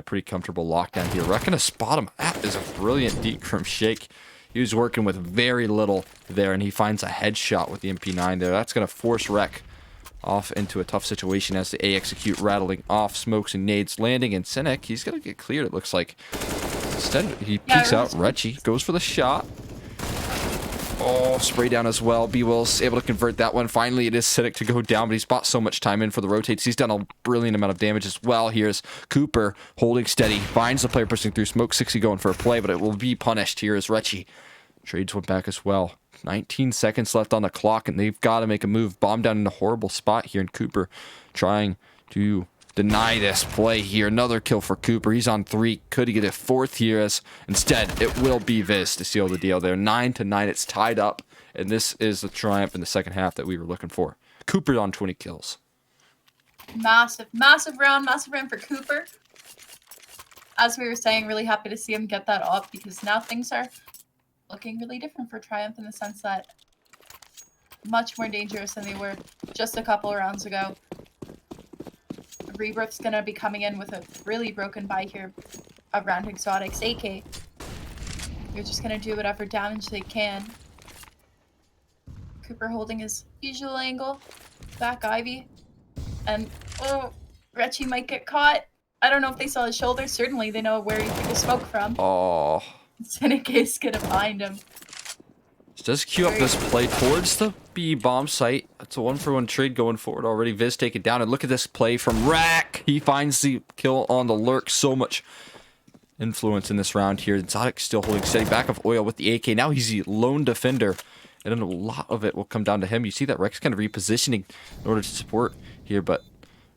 [SPEAKER 1] pretty comfortable lockdown here. Rek gonna spot him. That is a brilliant deke from Shake. He was working with very little there, and he finds a headshot with the MP9 there. That's gonna force Rek off into a tough situation as the A execute, rattling off smokes and nades, landing in Cynic. He's gonna get cleared, it looks like. Instead, he peeks out. Retchy goes for the shot. Oh, spray down as well. B-Will's able to convert that one. Finally, it is Cynic to go down, but he's bought so much time in for the rotates. He's done a brilliant amount of damage as well. Here's Cooper holding steady. Finds the player pushing through. Smoke 60 going for a play, but it will be punished. Here is Retchy. Trades one back as well. 19 seconds left on the clock, and they've got to make a move. Bomb down in a horrible spot here, and Cooper trying to deny this play here. Another kill for Cooper. He's on 3. Could he get a 4th here? As instead, it will be Viz to seal the deal there. 9-9. It's tied up, and this is the triumph in the second half that we were looking for. Cooper on 20 kills.
[SPEAKER 2] Massive round for Cooper. As we were saying, really happy to see him get that up, because now things are looking really different for Triumph, in the sense that much more dangerous than they were just a couple of rounds ago. Rebirth's gonna be coming in with a really broken buy here around Exotics AK. They're just gonna do whatever damage they can. Cooper holding his usual angle. Back Ivy. And, oh, Retchy might get caught. I don't know if they saw his shoulder. Certainly they know where he took the smoke from.
[SPEAKER 1] Oh.
[SPEAKER 2] Cynic is gonna find him.
[SPEAKER 1] Does queue up this play towards the B bomb site. That's a 1-for-1 trade going forward already. Viz take it down, and look at this play from Rek. He finds the kill on the lurk. So much influence in this round here. Exotic still holding steady. Back of Oil with the AK. Now he's the lone defender, and then a lot of it will come down to him. You see that Rek's kind of repositioning in order to support here, but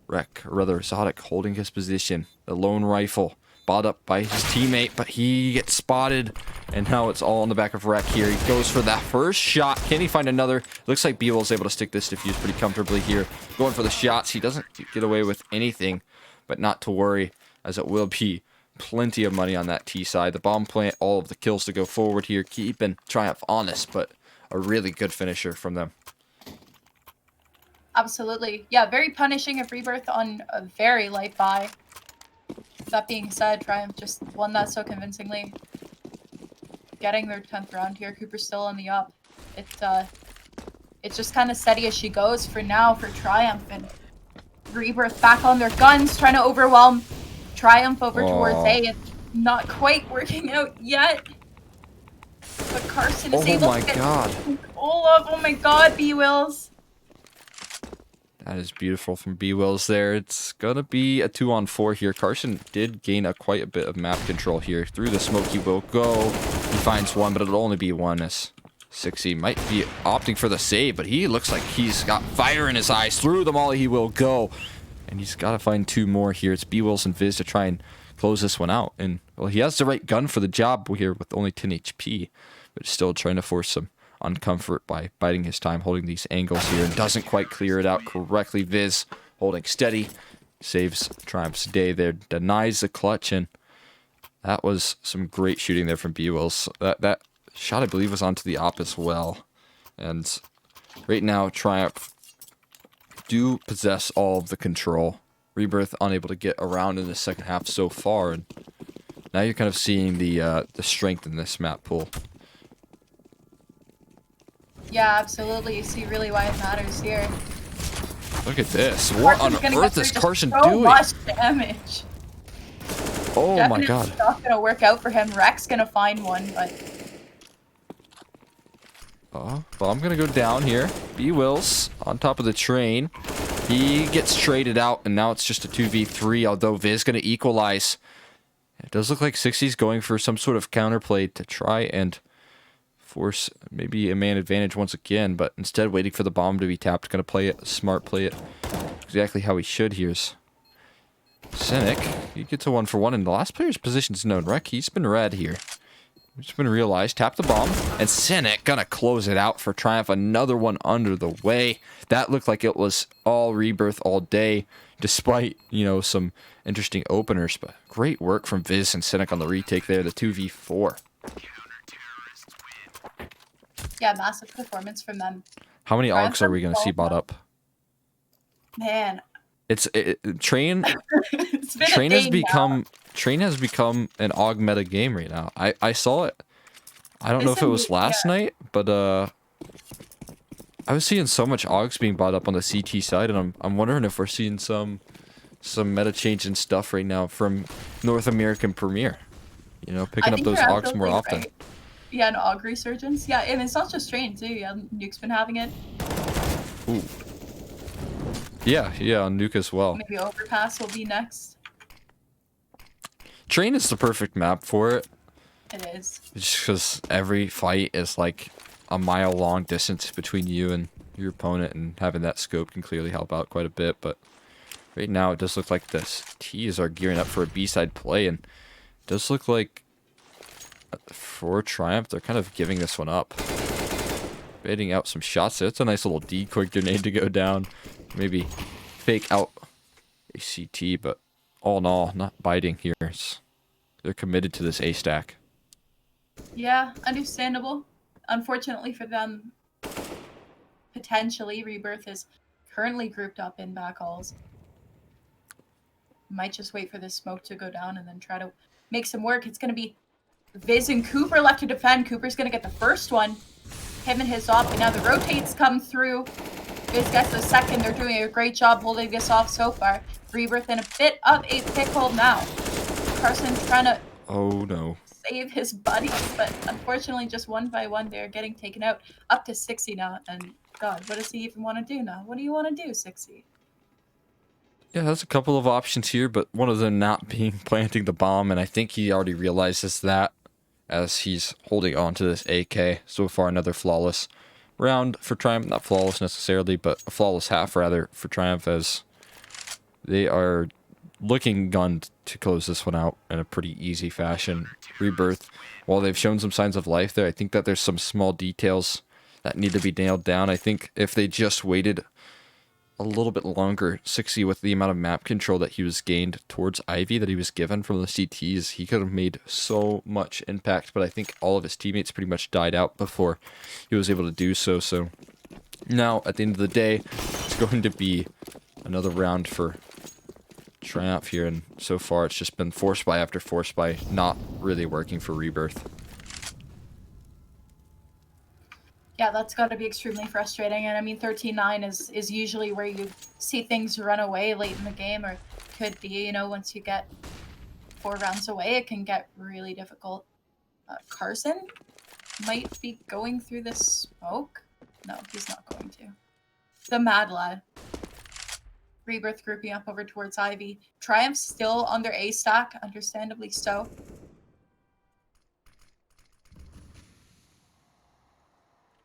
[SPEAKER 1] Rek, or rather Exotic, holding his position. The lone rifle bought up by his teammate, but he gets spotted, and now it's all on the back of Rek here. He goes for that first shot. Can he find another? Looks like B-Will's able to stick this defuse pretty comfortably here. Going for the shots. He doesn't get away with anything, but not to worry, as it will be plenty of money on that T side. The bomb plant, all of the kills to go forward here, keeping Triumph honest, but a really good finisher from them.
[SPEAKER 2] Absolutely. Yeah, very punishing of Rebirth on a very light buy. That being said, Triumph just won that so convincingly. Getting their 10th round here. Cooper's still on the up. It's just kind of steady as she goes for now for Triumph. And Rebirth back on their guns, trying to overwhelm Triumph over towards A. It's not quite working out yet. But Carson is able to get control of. Oh my god, B-Wills.
[SPEAKER 1] That is beautiful from B-Wills there. It's going to be a 2-on-4 here. Carson did gain quite a bit of map control here. Through the smoke he will go. He finds one, but it'll only be one, as 6E might be opting for the save, but he looks like he's got fire in his eyes. Through them all he will go. And he's got to find 2 more here. It's B-Wills and Viz to try and close this one out. And, well, he has the right gun for the job here with only 10 HP, but still trying to force some uncomfort by biding his time, holding these angles here, and doesn't quite clear it out correctly. Viz holding steady, saves Triumph's day there, denies the clutch, and that was some great shooting there from B-Wills. That shot, I believe, was onto the op as well. And right now, Triumph do possess all of the control. Rebirth unable to get around in the second half so far, and now you're kind of seeing the strength in this map pool.
[SPEAKER 2] Yeah, absolutely. You see really why it matters here.
[SPEAKER 1] Look at this. What on earth is Carson doing?
[SPEAKER 2] So much damage.
[SPEAKER 1] Oh
[SPEAKER 2] Definitely
[SPEAKER 1] my god.
[SPEAKER 2] It's not going to work out for him. Rek's going to find one, but...
[SPEAKER 1] Oh, well, I'm going to go down here. B-Wills on top of the train. He gets traded out, and now it's just a 2v3, although Viz going to equalize. It does look like 60's going for some sort of counterplay to try and force maybe a man advantage once again, but instead waiting for the bomb to be tapped. Gonna play it smart, play it exactly how he should. Here's Cynic. He gets a 1-for-1, and the last player's position is known. Wreck, he's been red here. It's been realized. Tap the bomb, and Cynic gonna close it out for Triumph. Another one under the way. That looked like it was all Rebirth all day, despite, you know, some interesting openers. But great work from Viz and Cynic on the retake there, the 2v4.
[SPEAKER 2] Yeah, massive performance from them.
[SPEAKER 1] How many Augs are we going to see bought up?
[SPEAKER 2] Man.
[SPEAKER 1] Train Train has become an Aug meta game right now. I saw it. I don't know if it was last night, but I was seeing so much Augs being bought up on the CT side, and I'm wondering if we're seeing some meta change and stuff right now from North American Premier. You know, picking up those Augs more often.
[SPEAKER 2] Right. Yeah, an Aug resurgence. Yeah, and it's not just Train too. Yeah, Nuke's been having it.
[SPEAKER 1] Ooh. Yeah, on Nuke as well.
[SPEAKER 2] Maybe Overpass will be next.
[SPEAKER 1] Train is the perfect map for it.
[SPEAKER 2] It is.
[SPEAKER 1] Just because every fight is like a mile-long distance between you and your opponent, and having that scope can clearly help out quite a bit. But right now, it does look like this T's are gearing up for a B-side play, and it does look like for Triumph, they're kind of giving this one up. Baiting out some shots there. It's a nice little decoy grenade to go down. Maybe fake out a CT, but all in all, not biting here. They're committed to this A stack.
[SPEAKER 2] Yeah, understandable. Unfortunately for them, potentially Rebirth is currently grouped up in backhauls. Might just wait for this smoke to go down and then try to make some work. It's going to be Viz and Cooper left to defend. Cooper's going to get the first one. Him and his op, and now the rotates come through. Viz gets the second. They're doing a great job holding this off so far. Rebirth in a bit of a pickle now. Carson's trying to save his buddies, but unfortunately just one by one they're getting taken out. Up to 60 now, and God, what does he even want to do now? What do you want to do, 60?
[SPEAKER 1] Yeah, there's a couple of options here, but one of them not being planting the bomb, and I think he already realizes that as he's holding on to this AK. So far, another flawless round for Triumph. Not flawless necessarily, but a flawless half, rather, for Triumph, as they are looking gunned to close this one out in a pretty easy fashion. Rebirth, while they've shown some signs of life there, I think that there's some small details that need to be nailed down. I think if they just waited a little bit longer, 60, with the amount of map control that he was gained towards Ivy that he was given from the CTs, he could have made so much impact, but I think all of his teammates pretty much died out before he was able to do so. So now, at the end of the day, it's going to be another round for Triumph here, and so far it's just been force buy after force buy, not really working for Rebirth.
[SPEAKER 2] Yeah, that's got to be extremely frustrating. And I mean, 13-9 is usually where you see things run away late in the game, or could be, you know, once you get 4 rounds away, it can get really difficult. Carson might be going through this smoke. No, he's not going to. The Mad Lad. Rebirth grouping up over towards Ivy. Triumph still on their A stack, understandably so.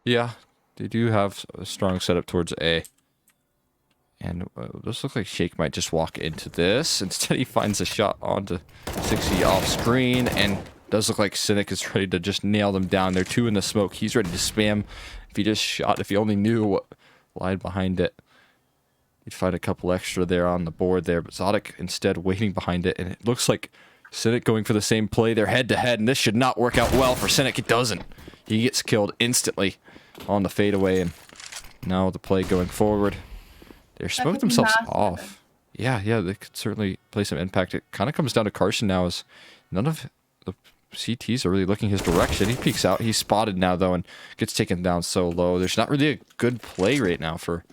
[SPEAKER 1] Yeah, they do have a strong setup towards A. And this looks like Shake might just walk into this. Instead, he finds a shot onto 60 off screen, and does look like Cynic is ready to just nail them down. They're 2 in the smoke. He's ready to spam. If he just shot, if he only knew what lied behind it, he'd find a couple extra there on the board there. But Zodic instead waiting behind it, and it looks like Cynic going for the same play. They're head to head, and this should not work out well for Cynic. It doesn't. He gets killed instantly on the fadeaway, and now the play going forward. They're smoked themselves off. Yeah, they could certainly play some impact. It kind of comes down to Carson now, as none of the CTs are really looking his direction. He peeks out. He's spotted now, though, and gets taken down so low. There's not really a good play right now for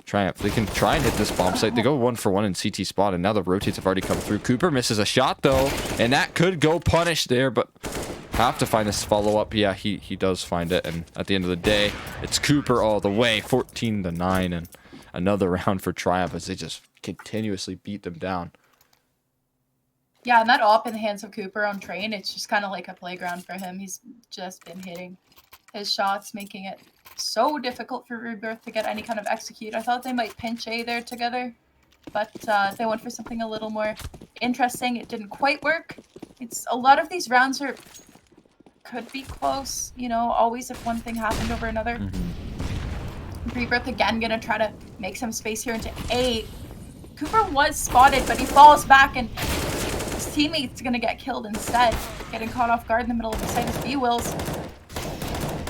[SPEAKER 1] Triumph. They can try and hit this bomb site. They go 1-for-1 in CT spot, and now the rotates have already come through. Cooper misses a shot, though, and that could go punished there, but have to find this follow-up. Yeah, he does find it, and at the end of the day, it's Cooper all the way, 14-9, and another round for Triumph as they just continuously beat them down.
[SPEAKER 2] Yeah, and that op in the hands of Cooper on Train, it's just kind of like a playground for him. He's just been hitting his shots, making it so difficult for Rebirth to get any kind of execute. I thought they might pinch A there together, but they went for something a little more interesting. It didn't quite work. It's a lot of these rounds could be close, you know, always if one thing happened over another. Rebirth again gonna try to make some space here into A. Cooper was spotted, but he falls back and his teammate's gonna get killed instead, getting caught off guard in the middle of the site as B wills.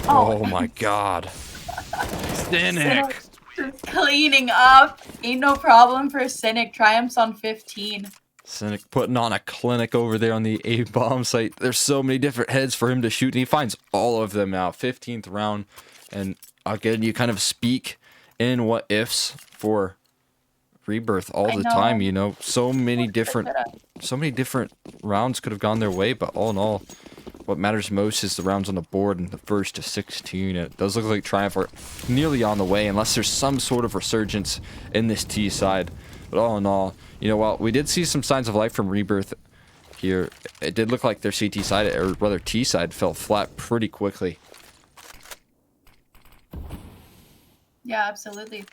[SPEAKER 1] Oh my god. Cynic.
[SPEAKER 2] Just cleaning up. Ain't no problem for Cynic. Triumphs on 15.
[SPEAKER 1] Cynic putting on a clinic over there on the A bomb site. There's so many different heads for him to shoot, and he finds all of them out. 15th round, and again, you kind of speak in what ifs for Rebirth all the time. You know, so many different rounds could have gone their way, but all in all, what matters most is the rounds on the board and the first to 16. And it does look like Triumph are nearly on the way, unless there's some sort of resurgence in this T side. But all in all, you know, while we did see some signs of life from Rebirth here, it did look like their CT side, or rather T side, fell flat pretty quickly.
[SPEAKER 2] Yeah, absolutely.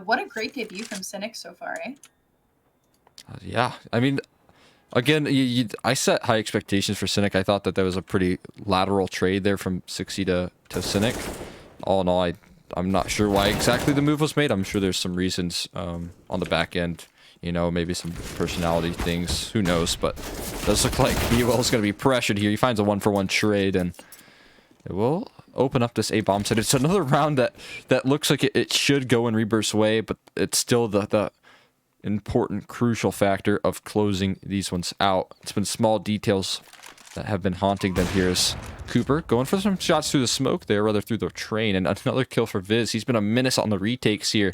[SPEAKER 2] What a great debut from Cynic so far, eh?
[SPEAKER 1] Yeah, I mean, again, I set high expectations for Cynic. I thought that was a pretty lateral trade there from 60 to Cynic. All in all, I'm not sure why exactly the move was made. I'm sure there's some reasons on the back end. You know, maybe some personality things. Who knows? But it does look like B-Will is going to be pressured here. He finds a 1-for-1 trade, and it will open up this A-bomb set. It's another round that looks like it should go in Rebirth's way, but it's still the important, crucial factor of closing these ones out. It's been small details that have been haunting them here. Is Cooper going for some shots through the smoke there, rather through the train, and another kill for Viz. He's been a menace on the retakes here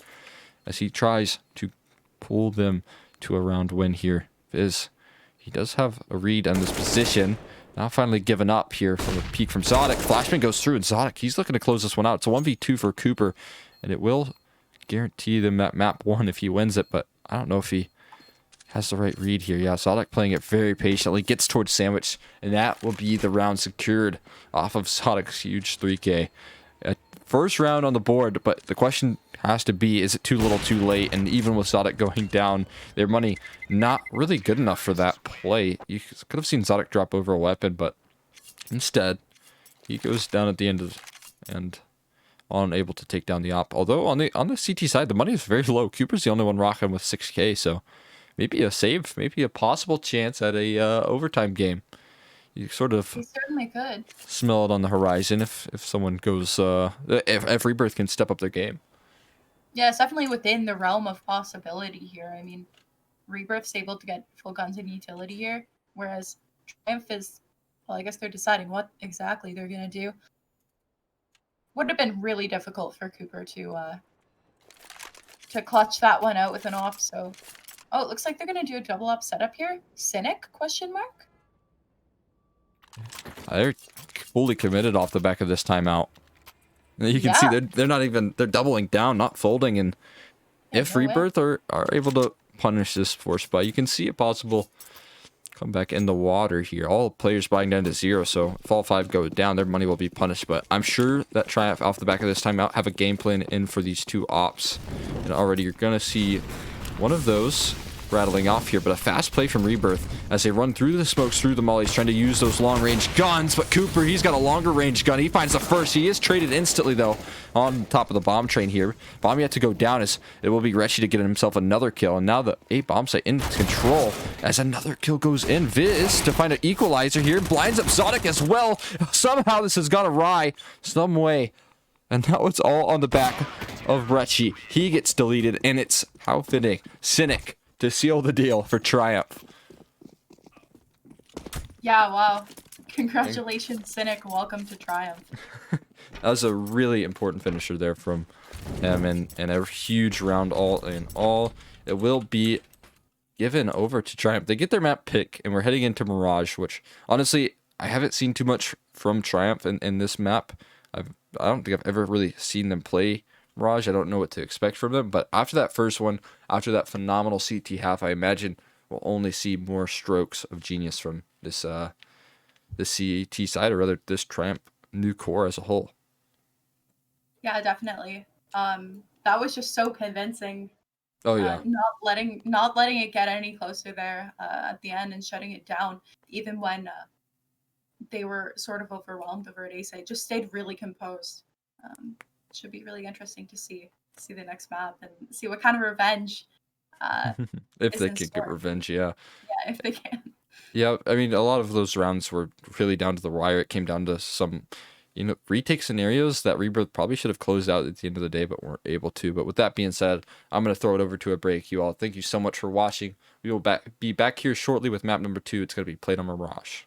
[SPEAKER 1] as he tries to pull them to a round win here. Viz, he does have a read on this position. Now finally given up here from a peek from Zodic. Flashman goes through, and Zodic, he's looking to close this one out. It's a 1v2 for Cooper, and it will guarantee them that map 1 if he wins it, but I don't know if he has the right read here. Yeah, Zodic playing it very patiently, gets towards Sandwich, and that will be the round secured off of Zodic's huge 3K. First round on the board, but the question has to be, is it too little too late? And even with Zodic going down, their money not really good enough for that play. You could have seen Zodic drop over a weapon, but instead, he goes down at the end of and unable to take down the op. Although on the CT side, the money is very low. Cooper's the only one rocking with 6K, so maybe a save, maybe a possible chance at a overtime game. You sort of
[SPEAKER 2] He certainly could
[SPEAKER 1] smell it on the horizon if someone goes if Rebirth can step up their game.
[SPEAKER 2] Yeah, it's definitely within the realm of possibility here. I mean, Rebirth's able to get full guns and utility here, whereas Triumph is, well, I guess they're deciding what exactly they're gonna do. Would have been really difficult for Cooper to clutch that one out with an op. So, oh, it looks like they're gonna do a double op setup here. Cynic? Question mark.
[SPEAKER 1] They're fully committed off the back of this timeout. You can see they're not even, they're doubling down, not folding, and if Rebirth are able to punish this force buy, you can see a possible comeback in the water here. All players buying down to 0, so if all 5 go down, their money will be punished, but I'm sure that Triumph off the back of this timeout have a game plan in for these 2 ops, and already you're gonna see one of those rattling off here, but a fast play from Rebirth as they run through the smokes, through the mollies, trying to use those long-range guns, but Cooper, he's got a longer-range gun. He finds the first. He is traded instantly, though, on top of the bomb train here. Bomb yet to go down as it will be Retchy to get himself another kill, and now the A bomb site in control as another kill goes in. Viz to find an equalizer here, blinds up Zodic as well. Somehow this has gone awry some way. And now it's all on the back of Retchy. He gets deleted, and it's, how fitting, Cynic to seal the deal for Triumph.
[SPEAKER 2] Yeah, wow. Congratulations, Cynic. Welcome to Triumph.
[SPEAKER 1] That was a really important finisher there from him, and a huge round all in all. It will be given over to Triumph. They get their map pick, and we're heading into Mirage, which, honestly, I haven't seen too much from Triumph in this map. I don't think I've ever really seen them play Mirage. I don't know what to expect from them, but after that first one, after that phenomenal CT half, I imagine we'll only see more strokes of genius from this CT side, or rather this Triumph new core as a whole.
[SPEAKER 2] Yeah, definitely. That was just so convincing.
[SPEAKER 1] Oh yeah.
[SPEAKER 2] Not letting it get any closer there at the end and shutting it down, even when they were sort of overwhelmed over it. Esea just stayed really composed. Should be really interesting to see the next map and see what kind of revenge uh,
[SPEAKER 1] If
[SPEAKER 2] is
[SPEAKER 1] they
[SPEAKER 2] in
[SPEAKER 1] could get
[SPEAKER 2] store.
[SPEAKER 1] revenge, yeah.
[SPEAKER 2] Yeah, if they can.
[SPEAKER 1] Yeah, I mean, a lot of those rounds were really down to the wire. It came down to some, retake scenarios that Rebirth probably should have closed out at the end of the day, but weren't able to. But with that being said, I'm going to throw it over to a break. You all, thank you so much for watching. We will be back here shortly with map number 2. It's going to be Played on Mirage.